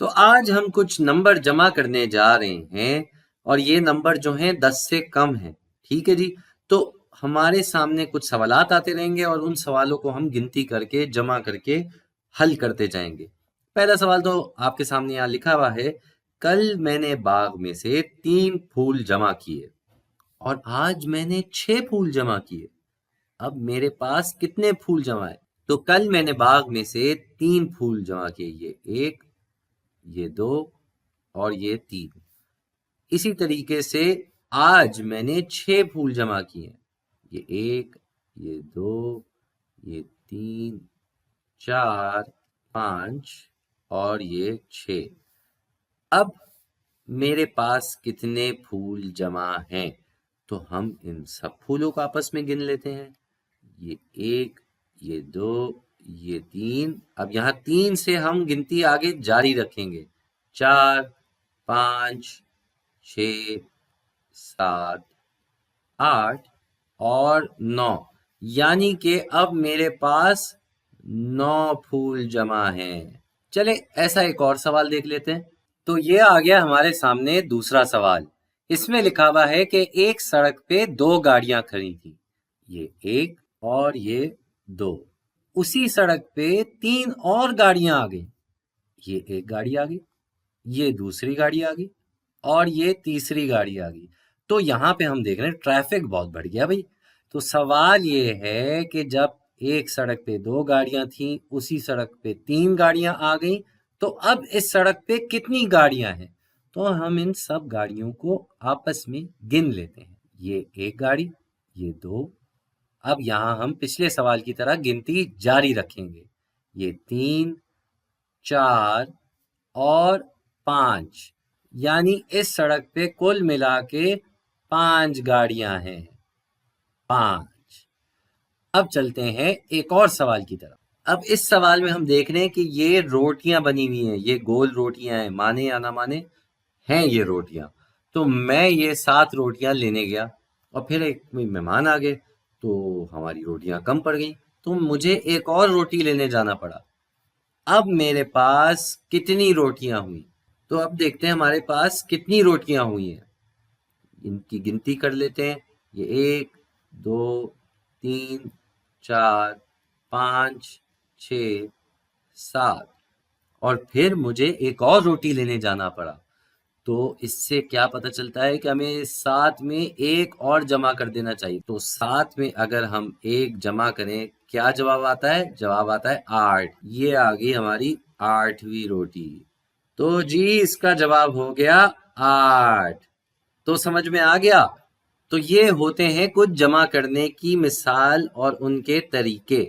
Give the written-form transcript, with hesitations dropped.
तो आज हम कुछ नंबर जमा करने जा रहे हैं और ये नंबर जो हैं 10 से कम हैं। ठीक है जी। तो हमारे सामने कुछ सवालात आते रहेंगे और उन सवालों को हम गिनती करके जमा करके हल करते जाएंगे। पहला सवाल तो आपके सामने यहाँ लिखा हुआ है, कल मैंने बाग में से 3 फूल जमा किए और आज मैंने 6 फूल जमा किए। अब मेरे पास कितने फूल जमा है? तो कल मैंने बाग में से 3 फूल जमा किए, ये 1, ये 2 और ये 3। इसी तरीके से आज मैंने 6 फूल जमा किए, ये 1, ये 2, ये 3, 4, 5 और ये 6। अब मेरे पास कितने फूल जमा हैं? तो हम इन सब फूलों को आपस में गिन लेते हैं। ये 1, ये 2, ये 3। अब यहाँ 3 से हम गिनती आगे जारी रखेंगे। 4, 5, 6, 7, 8 और 9। यानी कि अब मेरे पास 9 फूल जमा हैं। चले ऐसा एक और सवाल देख लेते हैं। तो ये आ गया हमारे सामने दूसरा सवाल। इसमें लिखा हुआ है कि एक सड़क पे 2 गाड़ियां खड़ी थी, ये 1 और ये 2। उसी सड़क पे 3 और गाड़ियां आ गई, ये एक गाड़ी आ गई, ये दूसरी गाड़ी आ गई और ये तीसरी गाड़ी आ गई। तो यहाँ पे हम देख रहे हैं ट्रैफिक बहुत बढ़ गया भाई। तो सवाल ये है कि जब एक सड़क पे 2 गाड़ियां थी, उसी सड़क पे 3 गाड़ियां आ गई, तो अब इस सड़क पे कितनी गाड़ियां हैं? तो हम इन सब गाड़ियों को आपस में गिन लेते हैं। ये एक गाड़ी, ये 2। अब यहाँ हम पिछले सवाल की तरह गिनती जारी रखेंगे। ये 3, 4 और 5। यानी इस सड़क पे कुल मिला के 5 गाड़ियां हैं, 5। अब चलते हैं एक और सवाल की तरफ। अब इस सवाल में हम देख रहे हैं कि ये रोटियां बनी हुई हैं, ये गोल रोटियां हैं, माने या ना माने हैं ये रोटियां। तो मैं ये 7 रोटियां लेने गया और फिर एक मेहमान आ गए, तो हमारी रोटियां कम पड़ गई, तो मुझे एक और रोटी लेने जाना पड़ा। अब मेरे पास कितनी रोटियां हुई? तो अब देखते हैं हमारे पास कितनी रोटियां हुई हैं। इनकी गिनती कर लेते हैं। ये 1, 2, 3, 4, 5, 6, 7 और फिर मुझे एक और रोटी लेने जाना पड़ा। तो इससे क्या पता चलता है कि हमें 7 में एक और जमा कर देना चाहिए। तो 7 में अगर हम एक जमा करें, क्या जवाब आता है? जवाब आता है 8। ये आ गई हमारी 8वीं रोटी। तो जी इसका जवाब हो गया 8। तो समझ में आ गया। तो ये होते हैं कुछ जमा करने की मिसाल और उनके तरीके।